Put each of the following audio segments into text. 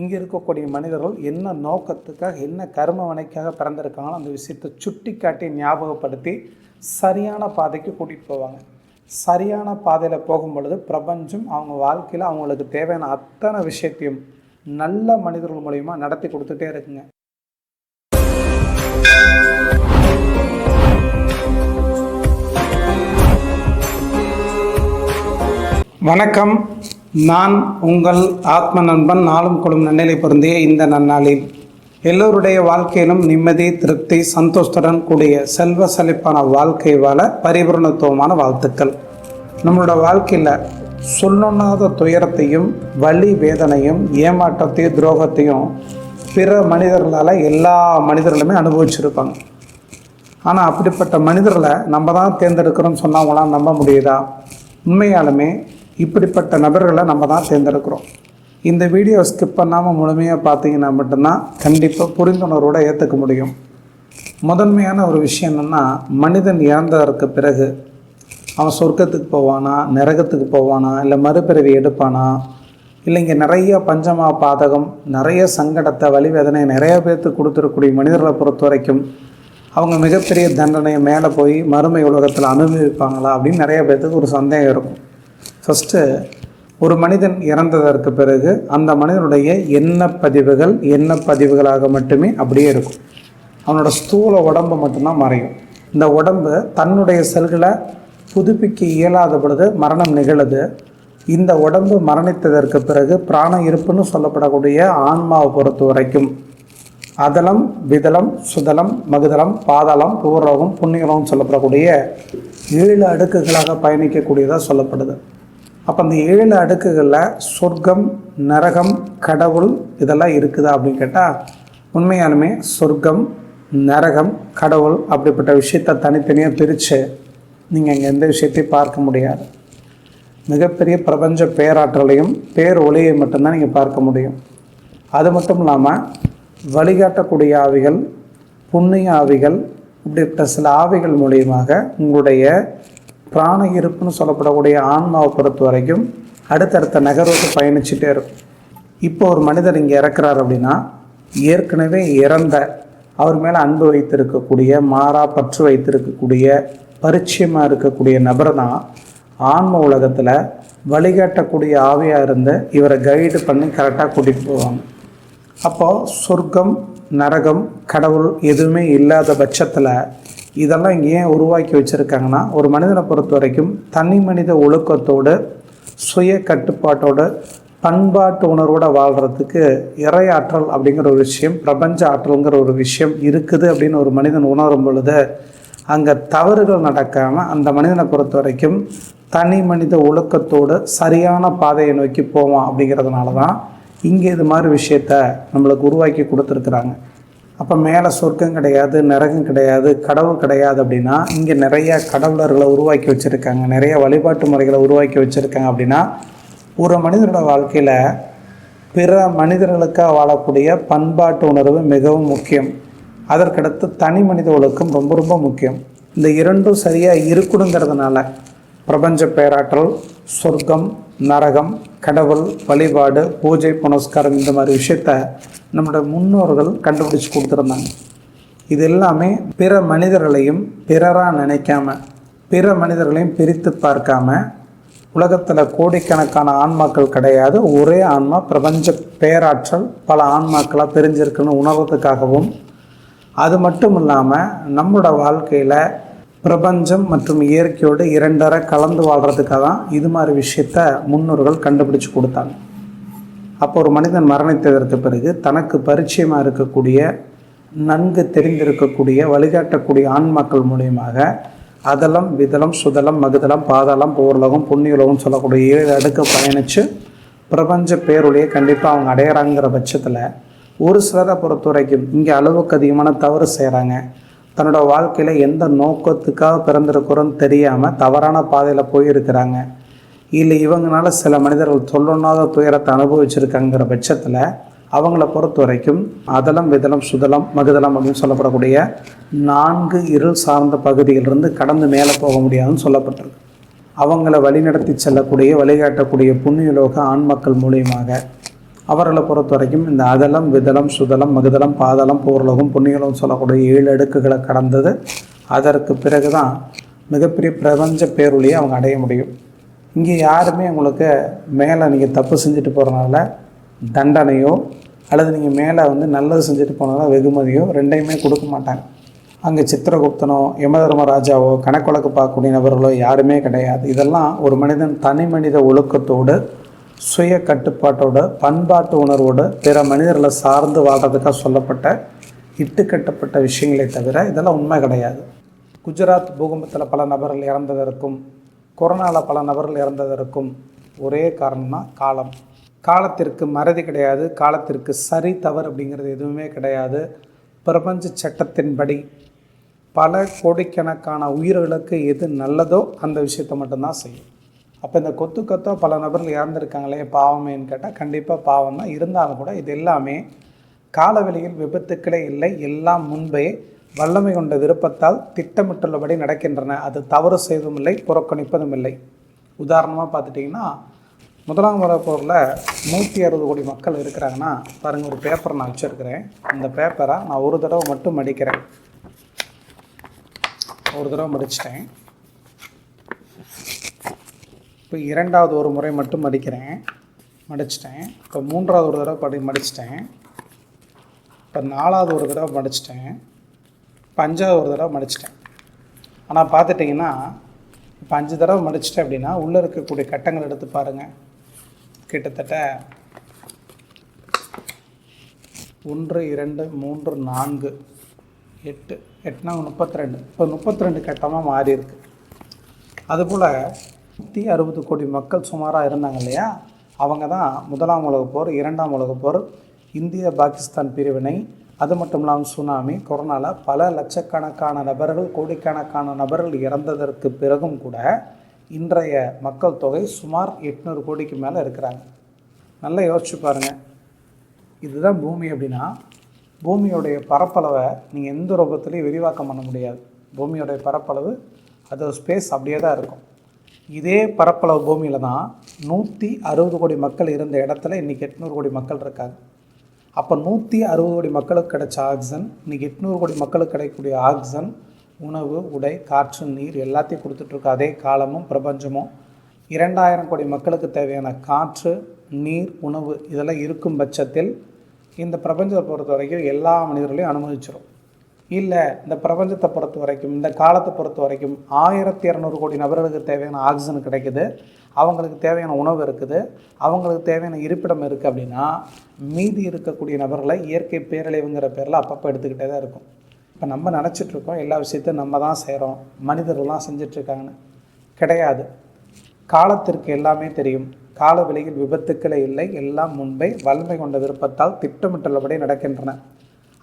இங்கே இருக்கக்கூடிய மனிதர்கள் என்ன நோக்கத்துக்காக, என்ன கர்ம வினைக்காக பிறந்திருக்காங்களோ அந்த விஷயத்தை சுட்டி காட்டி ஞாபகப்படுத்தி சரியான பாதைக்கு கூட்டிகிட்டு போவாங்க. சரியான பாதையில் போகும் பொழுது பிரபஞ்சம் அவங்க வாழ்க்கையில் அவங்களுக்கு தேவையான அத்தனை விஷயத்தையும் நல்ல மனிதர்கள் மூலிமா நடத்தி கொடுத்துட்டே இருக்குங்க. வணக்கம், நான் உங்கள் ஆத்ம நண்பன். நாளும் கொள்ளும் நன்னிலை பொருந்திய இந்த நன்னாளில் எல்லோருடைய வாழ்க்கையிலும் நிம்மதி, திருப்தி, சந்தோஷத்துடன் கூடிய செல்வ செழிப்பான வாழ்க்கை வாழ பரிபூர்ணத்துவமான வாழ்த்துக்கள். நம்மளோட வாழ்க்கையில் சொல்லொண்ணாத துயரத்தையும், வலி வேதனையும், ஏமாற்றத்தையும், துரோகத்தையும் பிற மனிதர்களால் எல்லா மனிதர்களுமே அனுபவிச்சிருப்பாங்க. ஆனால் அப்படிப்பட்ட மனிதர்களை நம்ம தான் தேர்ந்தெடுக்கிறோம்னு சொன்னவங்களாம் நம்ப முடியுதா? உண்மையாலுமே இப்படிப்பட்ட நபர்களை நம்ம தான் தேர்ந்தெடுக்கிறோம். இந்த வீடியோ ஸ்கிப் பண்ணாமல் முழுமையாக பார்த்தீங்கன்னா மட்டும்தான் கண்டிப்பாக புரிந்துணர்வோடு ஏற்றுக்க முடியும். முதன்மையான ஒரு விஷயம் என்னென்னா, மனிதன் இறந்ததற்கு பிறகு அவன் சொர்க்கத்துக்கு போவானா, நரகத்துக்கு போவானா, இல்லை மறுபிறவி எடுப்பானா, இல்லை இங்கே நிறைய பஞ்சமா பாதகம், நிறைய சங்கடத்தை, வலிவேதனை நிறைய பேர்த்துக்கு கொடுத்துருக்கூடிய மனிதர்களை பொறுத்த வரைக்கும் அவங்க மிகப்பெரிய தண்டனையை மேலே போய் மறுமை உலகத்தில் அனுபவிப்பாங்களா அப்படின்னு நிறைய பேர்த்துக்கு ஒரு சந்தேகம் இருக்கும். ஃபஸ்ட்டு, ஒரு மனிதன் இறந்ததற்கு பிறகு அந்த மனிதனுடைய எண்ண பதிவுகளாக மட்டுமே அப்படியே இருக்கும். அவனோட ஸ்தூல உடம்பு மட்டும்தான் மறையும். இந்த உடம்பு தன்னுடைய செல்களை புதுப்பிக்க இயலாத பொழுது மரணம் நிகழுது. இந்த உடம்பு மரணித்ததற்கு பிறகு பிராண இருப்புன்னு சொல்லப்படக்கூடிய ஆன்மாவை பொறுத்த வரைக்கும் அதலம், விதலம், சுதலம், மகுதலம், பாதாளம், பூர்வகம், புண்ணியலம் சொல்லப்படக்கூடிய 7 அடுக்குகளாக பயணிக்கக்கூடியதாக சொல்லப்படுது. அப்போ அந்த 7 அடுக்குகளில் சொர்க்கம், நரகம், கடவுள் இதெல்லாம் இருக்குதா அப்படின்னு கேட்டால் உண்மையாலுமே சொர்க்கம், நரகம், கடவுள் அப்படிப்பட்ட விஷயத்தை தனித்தனியாக பிரித்து நீங்கள் இங்கே எந்த விஷயத்தையும் பார்க்க முடியாது. மிகப்பெரிய பிரபஞ்ச பேராற்றலையும் பேர் ஒளியை மட்டும்தான் நீங்கள் பார்க்க முடியும். அது மட்டும் இல்லாமல் வழிகாட்டக்கூடிய ஆவிகள், புண்ணிய ஆவிகள், இப்படிப்பட்ட சில ஆவிகள் மூலியமாக உங்களுடைய பிராண இருப்புன்னு சொல்லப்படக்கூடிய ஆன்மாவை பொறுத்த வரைக்கும் அடுத்தடுத்த நகர்வுக்கு பயணிச்சுட்டே இருக்கும். இப்போ ஒரு மனிதர் இங்கே இறக்குறார் அப்படின்னா ஏற்கனவே இறந்த, அவர் மேலே அன்பு வைத்திருக்கக்கூடிய, மாறா பற்று வைத்திருக்கக்கூடிய, பரிச்சயமாக இருக்கக்கூடிய நபர் தான் ஆன்ம உலகத்தில் வழிகாட்டக்கூடிய ஆவியாக இருந்து இவரை கைடு பண்ணி கரெக்டாக கூட்டிகிட்டு போவாங்க. அப்போது சொர்க்கம், நரகம், கடவுள் எதுவுமே இல்லாத பட்சத்தில் இதெல்லாம் இங்கே ஏன் உருவாக்கி வச்சுருக்காங்கன்னா, ஒரு மனிதனை பொறுத்த வரைக்கும் தனி மனித ஒழுக்கத்தோடு, சுய கட்டுப்பாட்டோடு, பண்பாட்டு உணர்வோடு வாழ்கிறதுக்கு இறையாற்றல் அப்படிங்கிற ஒரு விஷயம், பிரபஞ்ச ஆற்றல்ங்கிற ஒரு விஷயம் இருக்குது அப்படின்னு ஒரு மனிதன் உணரும் பொழுது அங்கே தவறுகள் நடக்காமல் அந்த மனிதனை பொறுத்த வரைக்கும் தனி மனித ஒழுக்கத்தோடு சரியான பாதையை நோக்கி போவான். அப்படிங்கிறதுனால தான் இங்கே இது மாதிரி விஷயத்த நம்மளுக்கு உருவாக்கி கொடுத்துருக்குறாங்க. அப்போ மேலே சொர்க்கம் கிடையாது, நரகம் கிடையாது, கடவுள் கிடையாது அப்படின்னா இங்கே நிறைய கடவுளர்களை உருவாக்கி வச்சுருக்காங்க, நிறைய வழிபாட்டு முறைகளை உருவாக்கி வச்சுருக்காங்க. அப்படின்னா ஒரு மனிதனோட வாழ்க்கையில் பிற மனிதர்களுக்காக வாழக்கூடிய பண்பாட்டு உணர்வு மிகவும் முக்கியம். அதற்கடுத்து தனி மனித ஒழுக்கம் ரொம்ப ரொம்ப முக்கியம். இந்த இரண்டும் சரியாக இருக்கணுங்கிறதுனால பிரபஞ்ச பேராற்றல், சொர்க்கம், நரகம், கடவுள், வழிபாடு, பூஜை, புனஸ்காரம் இந்த மாதிரி விஷயத்த நம்மளோட முன்னோர்கள் கண்டுபிடிச்சி கொடுத்துருந்தாங்க. இது எல்லாமே பிற மனிதர்களையும் பிறராக நினைக்காம, பிற மனிதர்களையும் பிரித்து பார்க்காம, உலகத்தில் கோடிக்கணக்கான ஆன்மாக்கள் கிடையாது, ஒரே ஆன்மா பிரபஞ்ச பேராற்றல் பல ஆன்மாக்களாக பிரிஞ்சிருக்குன்னு உணர்வதுக்காகவும், அது மட்டும் இல்லாமல் நம்மளோட வாழ்க்கையில் பிரபஞ்சம் மற்றும் இயற்கையோடு இரண்டரை கலந்து வாழ்கிறதுக்காக தான் இது மாதிரி விஷயத்த முன்னோர்கள் கண்டுபிடிச்சி கொடுத்தாங்க. அப்போ ஒரு மனிதன் மரணித்ததற்கு பிறகு தனக்கு பரிச்சயமாக இருக்கக்கூடிய, நன்கு தெரிந்திருக்கக்கூடிய, வழிகாட்டக்கூடிய ஆன்மாக்கள் மூலியமாக அதலம், விதலம், சுதலம், மகுதலம், பாதாளம், பூர்வலகம், புண்ணியலகம் சொல்லக்கூடிய 7 அடுக்கு பயணித்து பிரபஞ்ச பேருடைய கண்டிப்பாக அவங்க அடையிறாங்கிற பட்சத்தில் ஒரு சிலரை பொறுத்த வரைக்கும் இங்கே அளவுக்கு அதிகமான தவறு செய்கிறாங்க. தன்னோட வாழ்க்கையில் எந்த நோக்கத்துக்காக பிறந்திருக்கிறோன்னு தெரியாமல் தவறான பாதையில் போயிருக்கிறாங்க. இல்லை இவங்களால சில மனிதர்கள் சொல்லொண்ணாத துயரத்தை அனுபவிச்சிருக்காங்கிற பட்சத்தில் அவங்கள பொறுத்த வரைக்கும் அதலம், விதலம், சுதலம், மகுதலம் அப்படின்னு சொல்லப்படக்கூடிய 4 இருள் சார்ந்த பகுதியிலிருந்து கடந்து மேலே போக முடியாதுன்னு சொல்லப்பட்டிருக்கு. அவங்கள வழிநடத்தி செல்லக்கூடிய, வழிகாட்டக்கூடிய புண்ணியலோக ஆண்மக்கள் மூலியமாக அவர்களை பொறுத்த வரைக்கும் இந்த அதலம், விதலம், சுதலம், மகுதலம், பாதலம், பூர்லகம், புண்ணியலம் சொல்லக்கூடிய 7 அடுக்குகளை கடந்தது. அதற்கு பிறகு தான் மிகப்பெரிய பிரபஞ்ச பேரொழியை அவங்க அடைய முடியும். இங்கே யாருமே உங்களுக்கு மேலே நீங்கள் தப்பு செஞ்சுட்டு போகிறனால தண்டனையோ அல்லது நீங்கள் மேலே நல்லது செஞ்சுட்டு போனதால வெகுமதியோ ரெண்டையுமே கொடுக்க மாட்டாங்க. அங்கே சித்திரகுப்தனோ யமதர்மராஜாவோ கணக்கு பார்க்கக்கூடிய நபர்களோ யாருமே கிடையாது. இதெல்லாம் ஒரு மனிதன் தனி மனித ஒழுக்கத்தோடு சுய கட்டுப்பாட்டோடு பண்பாட்டு உணர்வோடு பிற மனிதர்களை சார்ந்து வாழ்கிறதுக்காக சொல்லப்பட்ட இட்டுக்கட்டப்பட்ட விஷயங்களை தவிர இதெல்லாம் உண்மை கிடையாது. குஜராத் பூகம்பத்தில் பல நபர்கள் இறந்ததற்கும் கொரோனாவில் பல நபர்கள் இறந்ததற்கும் ஒரே காரணம்னா காலம். காலத்திற்கு மறதி கிடையாது, காலத்திற்கு சரி தவறு அப்படிங்கிறது எதுவுமே கிடையாது. பிரபஞ்ச சட்டத்தின்படி பல கோடிக்கணக்கான உயிர்களுக்கு எது நல்லதோ அந்த விஷயத்தை மட்டும்தான் செய்யும். அப்போ இந்த கொத்தோ பல நபர்கள் இறந்துருக்காங்களே பாவமேன்னு கேட்டால் கண்டிப்பாக பாவம் தான். இருந்தாலும் கூட இது எல்லாமே காலவெளியில் விபத்துக்களே இல்லை, எல்லாம் முன்பே வல்லமை கொண்ட விருப்பத்தால் திட்டமிட்டுள்ளபடி நடக்கின்றன. அது தவறு செய்வதும் இல்லை, புறக்கணிப்பதும் இல்லை. உதாரணமாக பார்த்துட்டிங்கன்னா, முதலாம் உலகப் போரில் 160 கோடி மக்கள் இருக்கிறாங்கன்னா பாருங்கள், ஒரு பேப்பரை நான் வச்சுருக்கிறேன். அந்த பேப்பரை நான் ஒரு தடவை மட்டும் மடிக்கிறேன். ஒரு தடவை மடிச்சிட்டேன். இப்போ இரண்டாவது ஒரு முறை மட்டும் மடிச்சிட்டேன். இப்போ மூன்றாவது ஒரு தடவை மடிச்சிட்டேன். இப்போ நாலாவது ஒரு தடவை மடிச்சிட்டேன். இப்போ அஞ்சாவது ஒரு தடவை மடிச்சிட்டேன். ஆனால் பார்த்துட்டிங்கன்னா இப்போ 5 தடவை மடிச்சிட்டேன் அப்படின்னா உள்ளே இருக்கக்கூடிய கட்டங்கள் எடுத்து பாருங்கள். கிட்டத்தட்ட 1 2 3 4 8 8னா 32. இப்போ 32 கட்டமாக மாறி இருக்கு. அதுபோல் 160 கோடி மக்கள் சுமாராக இருந்தாங்க இல்லையா, அவங்க தான் முதலாம் உலகப் போர், இரண்டாம் உலகப் போர், இந்திய பாகிஸ்தான் பிரிவினை, அது மட்டும் இல்லாமல் சுனாமி, கொரோனாவில் பல லட்சக்கணக்கான நபர்கள், கோடிக்கணக்கான நபர்கள் இறந்ததற்கு பிறகும் கூட இன்றைய மக்கள் தொகை சுமார் 800 கோடிக்கு மேலே இருக்கிறாங்க. நல்லா யோசிச்சு பாருங்கள். இதுதான் பூமி அப்படின்னா, பூமியோடைய பரப்பளவை நீங்கள் எந்த ரூபத்துலேயும் விரிவாக்கம் பண்ண முடியாது. பூமியோடைய பரப்பளவு அது ஸ்பேஸ் அப்படியே தான் இருக்கும். இதே பரப்பளவு பூமியில் தான் 160 கோடி மக்கள் இருந்த இடத்துல இன்றைக்கி 800 கோடி மக்கள் இருக்காங்க. அப்போ 160 கோடி மக்களுக்கு கிடைச்ச ஆக்சிஜன் இன்றைக்கி 800 கோடி மக்களுக்கு கிடைக்கக்கூடிய ஆக்சிஜன், உணவு, உடை, காற்று, நீர் எல்லாத்தையும் கொடுத்துட்ருக்கு. அதே காலமும் பிரபஞ்சமும் 2000 கோடி மக்களுக்கு தேவையான காற்று, நீர், உணவு இதெல்லாம் இருக்கும் பட்சத்தில் இந்த பிரபஞ்சத்தை பொறுத்த வரைக்கும் எல்லா மனிதர்களையும் அனுமதிச்சிடும். இல்லை, இந்த பிரபஞ்சத்தை பொறுத்த வரைக்கும், இந்த காலத்தை பொறுத்த வரைக்கும் 1200 கோடி நபர்களுக்கு தேவையான ஆக்சிஜன் கிடைக்குது, அவங்களுக்கு தேவையான உணவு இருக்குது, அவங்களுக்கு தேவையான இருப்பிடம் இருக்குது அப்படின்னா மீதி இருக்கக்கூடிய நபர்களை இயற்கை பேரழிவுங்கிற பேரில் அப்பப்போ எடுத்துக்கிட்டே தான் இருக்கும். இப்போ நம்ம நினச்சிட்ருக்கோம் எல்லா விஷயத்தையும் நம்ம தான் செய்கிறோம், மனிதர்கள்லாம் செஞ்சிட்ருக்காங்கன்னு. கிடையாது. காலத்திற்கு எல்லாமே தெரியும். கால விலையில் விபத்துக்களே இல்லை, எல்லாம் முன்பே வலிமை கொண்ட விருப்பத்தால் திட்டமிட்டுள்ளபடி நடக்கின்றன.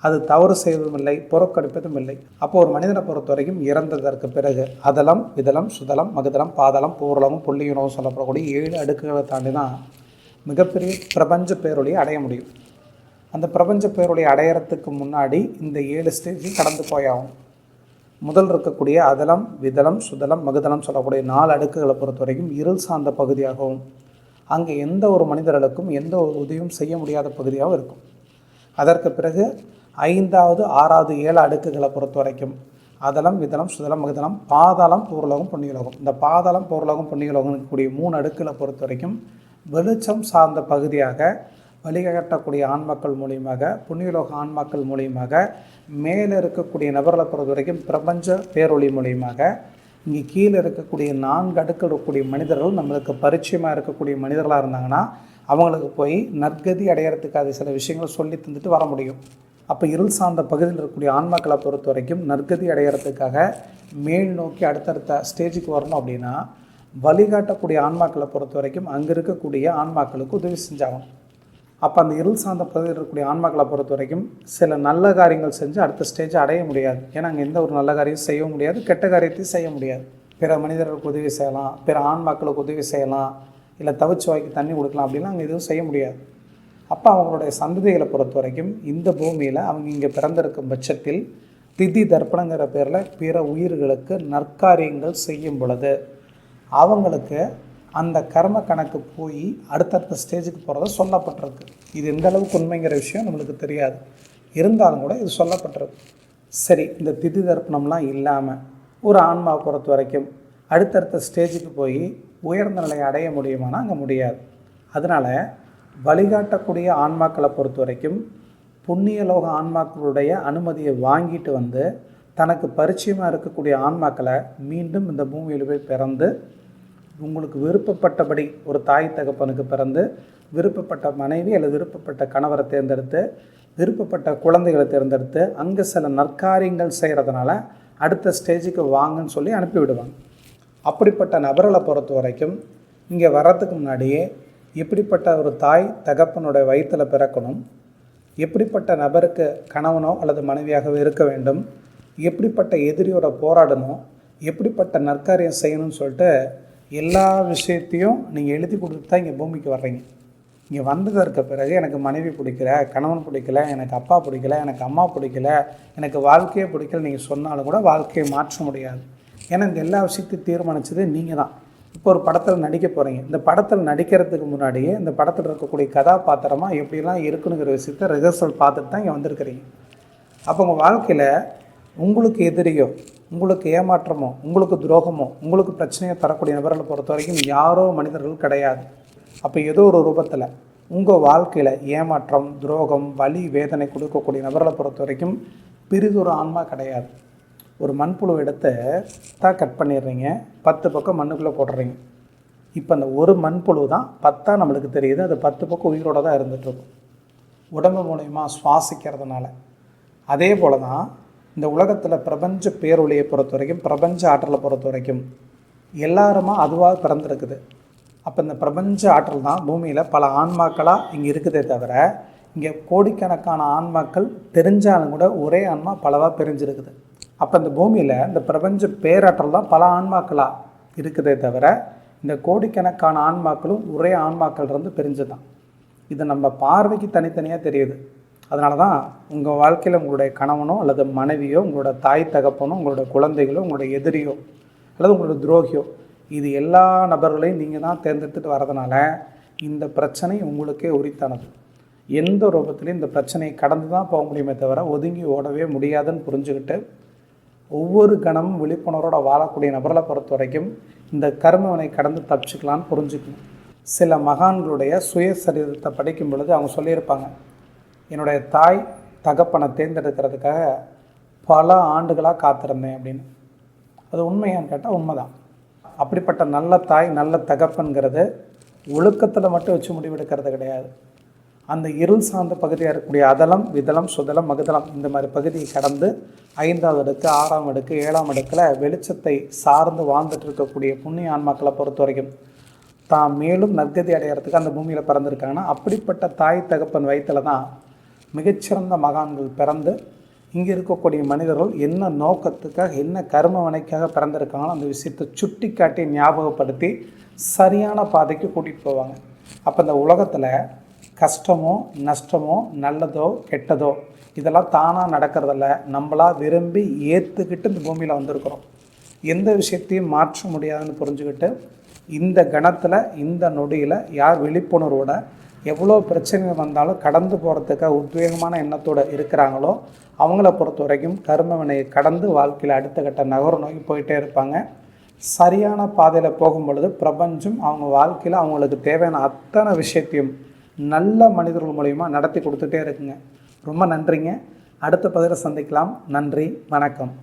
அது தவறு செய்வதும் இல்லை, புறக்கணிப்பதும் இல்லை. அப்போ ஒரு மனிதனை பொறுத்த வரைக்கும் இறந்ததற்கு பிறகு அதலம், விதலம், சுதலம், மகுதலம், பாதலம், பூர்லகம், புள்ளியுணவு சொல்லப்படக்கூடிய 7 அடுக்குகளை தாண்டி தான் மிகப்பெரிய பிரபஞ்ச பேரொழியை அடைய முடியும். அந்த பிரபஞ்ச பேரொழியை அடையிறதுக்கு முன்னாடி இந்த 7 ஸ்டேஜையும் கடந்து போயாகும். முதல் இருக்கக்கூடிய அதலம், விதலம், சுதலம், மகுதலம் சொல்லக்கூடிய 4 அடுக்குகளை பொறுத்த வரைக்கும் இருள் சார்ந்த பகுதியாகவும், அங்கே எந்த ஒரு மனிதர்களுக்கும் எந்த ஒரு உதவியும் செய்ய முடியாத பகுதியாகவும் இருக்கும். அதற்கு பிறகு 5வது, 6வது, 7 அடுக்குகளை பொறுத்த வரைக்கும் அதலம், விதலம், சுதலம், மகுதலம், பாதாளம், பூர்லோகம், புண்ணியலோகம். இந்த பாதாளம், பூர்லோகம், புண்ணியலோகம் இருக்கக்கூடிய 3 அடுக்குகளை பொறுத்த வரைக்கும் வெளிச்சம் சார்ந்த பகுதியாக வழிகாட்டக்கூடிய ஆன்மாக்கள் மூலியமாக, புண்ணியலோக ஆன்மாக்கள் மூலியமாக, மேலே இருக்கக்கூடிய நபர்களை பொறுத்த வரைக்கும் பிரபஞ்ச பேரொளி மூலியமாக, இங்கே கீழே இருக்கக்கூடிய 4 அடுக்கள் இருக்கக்கூடிய மனிதர்கள் நம்மளுக்கு பரிச்சயமாக இருக்கக்கூடிய மனிதர்களாக இருந்தாங்கன்னா அவங்களுக்கு போய் நற்கதி அடையிறதுக்கு அது சில விஷயங்களை சொல்லி தந்துட்டு வர முடியும். அப்போ இருள் சார்ந்த பகுதியில் இருக்கக்கூடிய ஆன்மாக்களை பொறுத்த வரைக்கும் நற்கதி அடையிறதுக்காக மேல் நோக்கி அடுத்தடுத்த ஸ்டேஜுக்கு வரணும் அப்படின்னா வழிகாட்டக்கூடிய ஆன்மாக்களை பொறுத்த வரைக்கும் அங்கே இருக்கக்கூடிய ஆன்மாக்களுக்கு உதவி செஞ்சாகணும். அப்போ அந்த இருள் சார்ந்த பகுதியில் இருக்கக்கூடிய ஆன்மாக்களை பொறுத்த வரைக்கும் சில நல்ல காரியங்கள் செஞ்சு அடுத்த ஸ்டேஜை அடைய முடியாது. ஏன்னா அங்கே எந்த ஒரு நல்ல காரியம் செய்ய முடியாது, கெட்ட காரியத்தையும் செய்ய முடியாது. பிற மனிதர்களுக்கு உதவி செய்யலாம், பிற ஆன்மாக்களுக்கு உதவி செய்யலாம், இல்லை தவிச்சு வாய்க்கு தண்ணி கொடுக்கலாம் அப்படின்னா அங்கே எதுவும் செய்ய முடியாது. அப்போ அவங்களுடைய சந்ததிகளை பொறுத்த வரைக்கும் இந்த பூமியில் அவங்க இங்கே பிறந்திருக்கும் பட்சத்தில் திதி தர்ப்பணங்கிற பேரில் பிற உயிர்களுக்கு நற்காரியங்கள் செய்யும் பொழுது அவங்களுக்கு அந்த கர்ம கணக்கு போய் அடுத்தடுத்த ஸ்டேஜுக்கு போகிறத சொல்லப்பட்டிருக்கு. இது எந்த அளவுக்கு உண்மைங்கிற விஷயம் நம்மளுக்கு தெரியாது, இருந்தாலும் கூட இது சொல்லப்பட்டிருக்கு. சரி, இந்த திதி தர்ப்பணம்லாம் இல்லாமல் ஒரு ஆன்மாவை பொறுத்த வரைக்கும் அடுத்தடுத்த ஸ்டேஜுக்கு போய் உயர்ந்த நிலையை அடைய முடியுமானா அங்கே முடியாது. அதனால் வழிகாட்டக்கூடிய ஆன்மாக்களை பொறுத்த வரைக்கும் புண்ணியலோக ஆன்மாக்களுடைய அனுமதியை வாங்கிட்டு வந்து தனக்கு பரிச்சயமாக இருக்கக்கூடிய ஆன்மாக்களை மீண்டும் இந்த பூமியில் போய் பிறந்து உங்களுக்கு விருப்பப்பட்டபடி ஒரு தாய் தகப்பனுக்கு பிறந்து விருப்பப்பட்ட மனைவி அல்லது விருப்பப்பட்ட கணவரை தேர்ந்தெடுத்து விருப்பப்பட்ட குழந்தைகளை தேர்ந்தெடுத்து அங்கே சில நற்காரியங்கள் செய்கிறதுனால அடுத்த ஸ்டேஜுக்கு வாங்கன்னு சொல்லி அனுப்பிவிடுவாங்க. அப்படிப்பட்ட நபர்களை பொறுத்த வரைக்கும் இங்கே வர்றதுக்கு முன்னாடியே எப்படிப்பட்ட ஒரு தாய் தகப்பனுடைய வயிற்றில் பிறக்கணும், எப்படிப்பட்ட நபருக்கு கணவனோ அல்லது மனைவியாகவே இருக்க வேண்டும், எப்படிப்பட்ட எதிரியோட போராடணும், எப்படிப்பட்ட நற்காரியம் செய்யணும்னு சொல்லிட்டு எல்லா விஷயத்தையும் நீங்கள் எழுதி கொடுத்து தான் இங்கே பூமிக்கு வர்றீங்க. இங்கே வந்ததற்கு பிறகு எனக்கு மனைவி பிடிக்கல, கணவன் பிடிக்கல, எனக்கு அப்பா பிடிக்கல, எனக்கு அம்மா பிடிக்கல, எனக்கு வாழ்க்கையே பிடிக்கல நீங்கள் சொன்னாலும் கூட வாழ்க்கையை மாற்ற முடியாது. ஏன்னா இந்த எல்லா விஷயத்தையும் தீர்மானித்தது நீங்கள் தான். இப்போ ஒரு படத்தில் நடிக்க போகிறீங்க. இந்த படத்தில் நடிக்கிறதுக்கு முன்னாடியே இந்த படத்தில் இருக்கக்கூடிய கதாபாத்திரமாக எப்படிலாம் இருக்குனுங்கிற விஷயத்த ரிஹர்சல் பார்த்துட்டு தான் இங்கே வந்திருக்கிறீங்க. அப்போ உங்கள் வாழ்க்கையில் உங்களுக்கு எதிரியோ, உங்களுக்கு ஏமாற்றமோ, உங்களுக்கு துரோகமோ, உங்களுக்கு பிரச்சனையை தரக்கூடிய நபர்களை பொறுத்த வரைக்கும் யாரோ மனிதர்கள் கிடையாது. அப்போ ஏதோ ஒரு ரூபத்தில் உங்கள் வாழ்க்கையில் ஏமாற்றம், துரோகம், வலி, வேதனை கொடுக்கக்கூடிய நபர்களை பொறுத்த வரைக்கும் பிரிதொரு ஆன்மா கிடையாது. ஒரு மண்புழு எடுத்து தான் கட் பண்ணிடுறீங்க, 10 பக்கம் மண்ணுக்குள்ளே போடுறீங்க. இப்போ அந்த ஒரு மண்புழு தான் 10 நம்மளுக்கு தெரியுது, அது 10 பக்கம் உயிரோடு தான் இருந்துகிட்ருக்கும் உடம்பு மூலயமா சுவாசிக்கிறதுனால. அதே போல் தான் இந்த உலகத்தில் பிரபஞ்ச பேரொழியை பொறுத்த வரைக்கும், பிரபஞ்ச ஆற்றலை பொறுத்த வரைக்கும் எல்லாருமா அதுவாக பிறந்திருக்குது. அப்போ இந்த பிரபஞ்ச ஆற்றல் தான் பூமியில் பல ஆன்மாக்களாக இங்கே இருக்குதே தவிர இங்கே கோடிக்கணக்கான ஆன்மாக்கள் தெரிஞ்சாலும் கூட ஒரே ஆன்மா பலவாக பிரிஞ்சிருக்குது. அப்போ இந்த பூமியில் இந்த பிரபஞ்ச பேராற்றல் தான் பல ஆன்மாக்களாக இருக்குதே தவிர இந்த கோடிக்கணக்கான ஆன்மாக்களும் ஒரே ஆன்மாக்கள் இருந்து பிரிஞ்சு தான். இது நம்ம பார்வைக்கு தனித்தனியாக தெரியுது. அதனால தான் உங்கள் வாழ்க்கையில் உங்களுடைய கணவனோ அல்லது மனைவியோ, உங்களோட தாய் தகப்பனோ, உங்களோட குழந்தைகளோ, உங்களுடைய எதிரியோ அல்லது உங்களோட துரோகியோ, இது எல்லா நபர்களையும் நீங்கள் தான் தேர்ந்தெடுத்துட்டு வரதுனால இந்த பிரச்சனை உங்களுக்கே உரித்தானது. எந்த ரூபத்துலையும் இந்த பிரச்சனையை கடந்து தான் போக முடியுமே தவிர ஒதுங்கி ஓடவே முடியாதுன்னு புரிஞ்சுக்கிட்டு ஒவ்வொரு கணமும் விழிப்புணர்வோடு வாழக்கூடிய நபர்களை பொறுத்த வரைக்கும் இந்த கர்மவினை கடந்து தப்பிச்சுக்கலான்னு புரிஞ்சுக்கணும். சில மகான்களுடைய சுயசரிதத்தை படிக்கும் பொழுது அவங்க சொல்லியிருப்பாங்க, என்னுடைய தாய் தகப்பனை தேர்ந்தெடுக்கிறதுக்காக பல ஆண்டுகளாக காத்திருந்தேன் அப்படின்னு. அது உண்மையான்னு கேட்டால் உண்மைதான். அப்படிப்பட்ட நல்ல தாய் நல்ல தகப்பன்கிறது ஒழுக்கத்தில் மட்டும் வச்சு முடிவெடுக்கிறது கிடையாது. அந்த இருள் சார்ந்த பகுதியாக இருக்கக்கூடிய அதலம், விதலம், சுதலம், மகுதலம் இந்த மாதிரி பகுதியை கடந்து 5ஆவது அடுக்கு, 6ஆம் அடுக்கு, 7ஆம் அடுக்கில் வெளிச்சத்தை சார்ந்து வாழ்ந்துட்டு இருக்கக்கூடிய புண்ணிய ஆன்மாக்களை பொறுத்த வரைக்கும் தான் மேலும் நற்கதி அடையிறதுக்கு அந்த பூமியில் பிறந்திருக்காங்கன்னா அப்படிப்பட்ட தாய் தகப்பன் வயிற்றில் தான் மிகச்சிறந்த மகான்கள் பிறந்து இங்கே இருக்கக்கூடிய மனிதர்கள் என்ன நோக்கத்துக்காக, என்ன கர்ம வினைக்காக பிறந்திருக்காங்களோ அந்த விஷயத்தை சுட்டி காட்டி ஞாபகப்படுத்தி சரியான பாதைக்கு கூட்டிகிட்டு போவாங்க. அப்போ இந்த உலகத்தில் கஷ்டமோ நஷ்டமோ நல்லதோ கெட்டதோ இதெல்லாம் தானாக நடக்கிறதில்ல, நம்மளாக விரும்பி ஏற்றுக்கிட்டு இந்த பூமியில் வந்திருக்கிறோம். எந்த விஷயத்தையும் மாற்ற முடியாதுன்னு புரிஞ்சுக்கிட்டு இந்த கணத்தில் இந்த நொடியில் யார் விழிப்புணர்வோட எவ்வளோ பிரச்சனை வந்தாலும் கடந்து போகிறதுக்காக உத்வேகமான எண்ணத்தோடு இருக்கிறாங்களோ அவங்கள பொறுத்த வரைக்கும் கர்ம வினையை கடந்து வாழ்க்கையில் அடுத்த கட்ட நகர நோக்கி போயிட்டே இருப்பாங்க. சரியான பாதையில் போகும் பொழுது பிரபஞ்சம் அவங்க வாழ்க்கையில் அவங்களுக்கு தேவையான அத்தனை விஷயத்தையும் நல்ல மனிதர்கள் மூலமா நடத்தி கொடுத்துட்டே இருக்குங்க. ரொம்ப நன்றிங்க. அடுத்த பதிவில் சந்திக்கலாம். நன்றி, வணக்கம்.